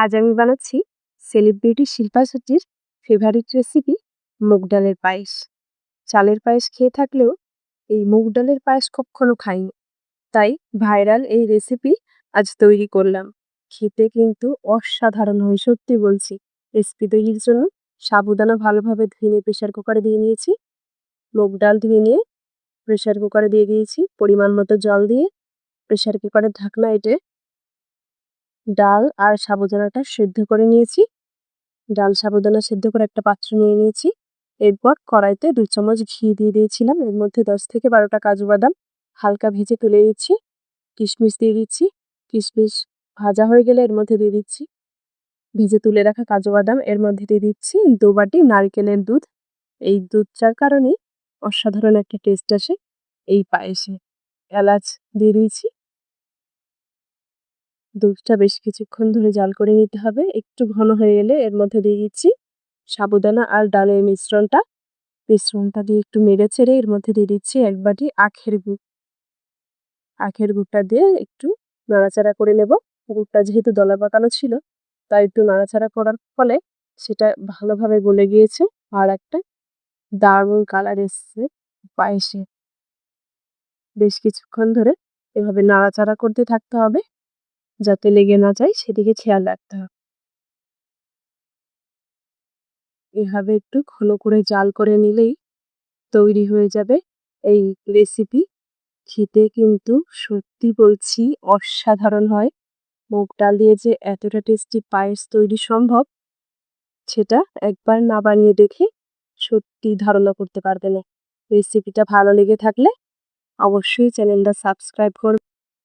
আজ আমি বানাচ্ছি সেলিব্রিটি শিল্পা শেট্টির ফেভারিট রেসিপি মুগ ডালের পায়েস। চালের পায়েস খেয়ে থাকলেও এই মুগ ডালের পায়েস কখনো খাইনি, তাই ভাইরাল এই রেসিপি আজ তৈরি করলাম। খেতে কিন্তু অসাধারণ হয়, সত্যি বলছি। রেসিপি তৈরির জন্য সাবুদানা ভালোভাবে ধুয়ে প্রেসার কুকারে দিয়ে নিয়েছি। মুগ ডাল ধুয়ে নিয়ে প্রেসার কুকারে দিয়ে দিয়েছি পরিমাণ মতো জল দিয়ে। প্রেসার কুকারের ঢাকনা এঁটে ডাল আর সাবুদানাটা সেদ্ধ করে নিয়েছি। ডাল সাবুদানা সেদ্ধ করে একটা পাত্র নিয়ে নিয়েছি। এরপর কড়াইতে 2 চামচ ঘি দিয়ে দিয়েছিলাম। এর মধ্যে 10 থেকে 12টা কাজু বাদাম হালকা ভেজে তুলে দিচ্ছি। কিশমিশ দিয়ে দিচ্ছি। কিশমিশ ভাজা হয়ে গেলে এর মধ্যে দিয়ে দিচ্ছি ভেজে তুলে রাখা কাজু বাদাম। এর মধ্যে দিয়ে দিচ্ছি 2 বাটি নারকেলের দুধ। এই দুধটার কারণেই অসাধারণ একটা টেস্ট আসে এই পায়েসে। এলাচ দিয়ে দিয়েছি। দুধটা বেশ কিছুক্ষণ ধরে জাল করে নিতে হবে। একটু ঘন হয়ে এলে এর মধ্যে দিয়ে দিচ্ছি সাবুদানা আর ডালের মিশ্রণটা দিয়ে একটু নেড়ে চেড়ে এর মধ্যে দিয়ে দিচ্ছি 1 বাটি আখের গুড়। আখের গুড়টা দিয়ে একটু নাড়াচাড়া করে নেব। গুড়টা যেহেতু দলা পাকানো ছিল, তাই একটু নাড়াচাড়া করার ফলে সেটা ভালোভাবে গলে গিয়েছে আর একটা দারুণ কালার এসছে পায়েসে। বেশ কিছুক্ষণ ধরে এভাবে নাড়াচাড়া করতে থাকতে হবে, যাতে লেগে না যায় সেদিকে খেয়াল রাখতে হবে। এভাবে একটু ঘন করে জাল করে নিলেই তৈরি হয়ে যাবে এই রেসিপি। খেতে কিন্তু সত্যি বলছি অসাধারণ হয়। মুগ ডাল দিয়ে যে এতটা টেস্টি পায়েস তৈরি সম্ভব, সেটা একবার না বানিয়ে দেখে সত্যি ধারণা করতে পারবে না। রেসিপিটা ভালো লেগে থাকলে অবশ্যই চ্যানেলটা সাবস্ক্রাইব করবে।